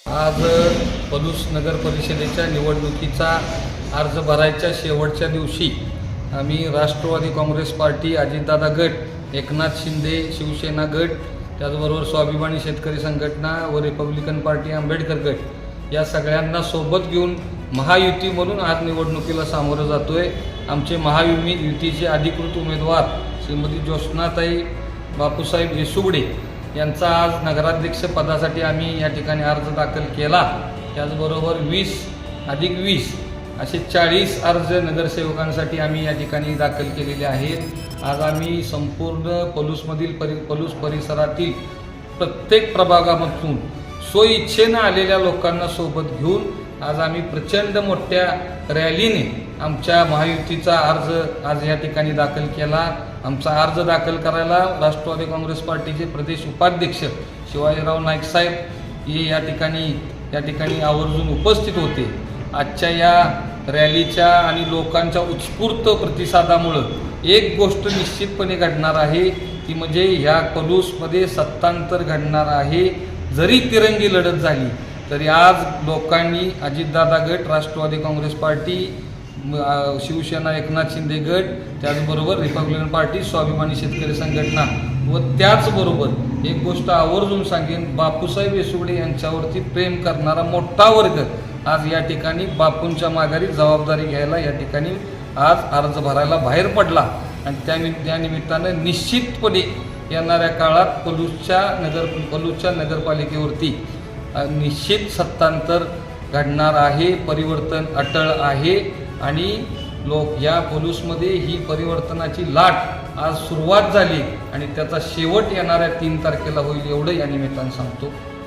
आज पलूस नगर परिषदेच्या निवडणुकीचा अर्ज भरायच्या शेवटच्या दिवशी आम्ही राष्ट्रवादी काँग्रेस पार्टी, अजितदादा गट, एकनाथ शिंदे शिवसेना गट, त्याचबरोबर स्वाभिमानी शेतकरी संघटना व रिपब्लिकन पार्टी आंबेडकर गट या सगळ्यांना सोबत घेऊन महायुती म्हणून आज निवडणुकीला सामोरं जातोय। आमचे महायुतीचे अधिकृत उमेदवार श्रीमती ज्योत्स्नाताई बापूसाहेब येसुगडे यांचा आज नगराध्यक्ष पदासाठी आम्ही या ठिकाणी अर्ज दाखल केला। त्याचबरोबर 20+20 असे 40 अर्ज नगरसेवकांसाठी आम्ही या ठिकाणी दाखल केलेले आहेत। आज आम्ही संपूर्ण पलूस परिसरातील प्रत्येक प्रभागामधून स्वइच्छेनं आलेल्या लोकांना सोबत घेऊन आज आम्ही प्रचंड मोठ्या रॅलीने आमच्या महायुतीचा अर्ज आज या ठिकाणी दाखल केला। आमचा अर्ज दाखल करायला राष्ट्रवादी काँग्रेस पार्टीचे प्रदेश उपाध्यक्ष शिवाजीराव नाईक साहेब हे या ठिकाणी आवर्जून उपस्थित होते। आजच्या या रॅलीच्या आणि लोकांच्या उत्स्फूर्त प्रतिसादामुळं एक गोष्ट निश्चितपणे घडणार आहे, ती म्हणजे ह्या पलूसमध्ये सत्तांतर घडणार आहे। जरी तिरंगी लढत झाली तरी आज लोकांनी अजितदादा गट, राष्ट्रवादी काँग्रेस पार्टी, शिवसेना एकनाथ शिंदे गट, त्याचबरोबर रिपब्लिकन पार्टी, स्वाभिमानी शेतकरी संघटना व त्याचबरोबर एक गोष्ट आवर्जून सांगेन, बापूसाहेब येसुगडे यांच्यावरती प्रेम करणारा मोठा वर्ग आज या ठिकाणी बापूंच्या माघारी जबाबदारी घ्यायला या ठिकाणी आज अर्ज भरायला बाहेर पडला। आणि त्या निमित्तानं निश्चितपणे येणाऱ्या काळात पलूसच्या नगरपालिकेवरती निश्चित सत्तांतर घडणार आहे, परिवर्तन अटळ आहे आणि या पलूसमध्ये ही परिवर्तनाची लाट आज सुरुवात झाली आणि त्याचा शेवट येणाऱ्या 3 तारखेला होईल एवढं या निमित्तानं सांगतो।